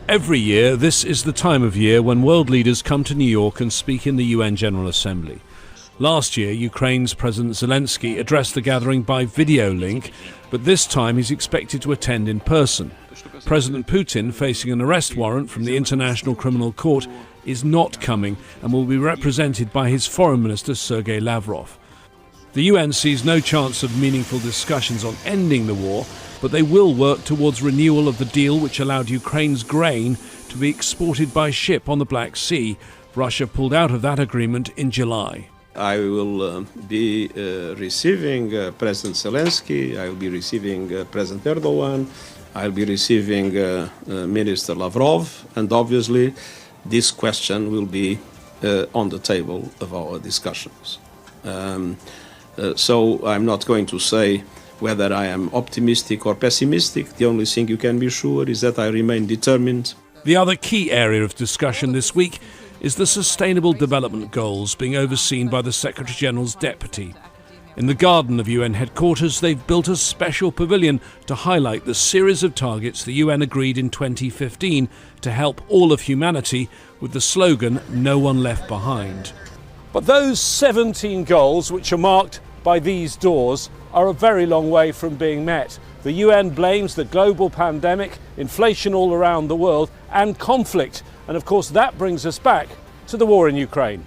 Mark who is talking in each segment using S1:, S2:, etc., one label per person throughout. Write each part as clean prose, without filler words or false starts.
S1: Every year, this is the time of year when world leaders come to New York and speak in the UN General Assembly. Last year, Ukraine's President Zelensky addressed the gathering by video link, but this time he's expected to attend in person. President Putin, facing an arrest warrant from the International Criminal Court, is not coming and will be represented by his Foreign Minister Sergei Lavrov. The UN sees no chance of meaningful discussions on ending the war, but they will work towards renewal of the deal which allowed Ukraine's grain to be exported by ship on the Black Sea. Russia pulled out of that agreement in July.
S2: I will be receiving President Zelensky, I will be receiving President Erdogan, I will be receiving Minister Lavrov, and obviously this question will be on the table of our discussions. So I'm not going to say whether I am optimistic or pessimistic. The only thing you can be sure is that I remain determined.
S1: The other key area of discussion this week is the Sustainable Development Goals being overseen by the Secretary-General's deputy. In the garden of UN headquarters, they've built a special pavilion to highlight the series of targets the UN agreed in 2015 to help all of humanity with the slogan, "No one left behind." But those 17 goals, which are marked by these doors, are a very long way from being met. The UN blames the global pandemic, inflation all around the world, and conflict. And of course that brings us back to the war in Ukraine.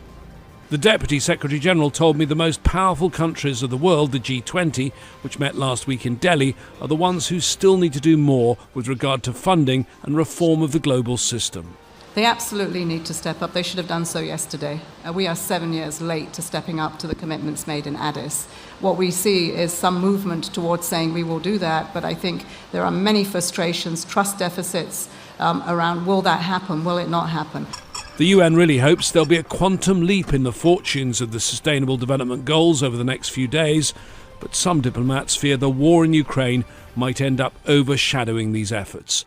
S1: The Deputy Secretary General told me the most powerful countries of the world, the G20, which met last week in Delhi, are the ones who still need to do more with regard to funding and reform of the global system.
S3: They absolutely need to step up. They should have done so yesterday. We are 7 years late to stepping up to the commitments made in Addis. What we see is some movement towards saying we will do that, but I think there are many frustrations, trust deficits around will that happen, will it not happen?
S1: The UN really hopes there'll be a quantum leap in the fortunes of the Sustainable Development Goals over the next few days, but some diplomats fear the war in Ukraine might end up overshadowing these efforts.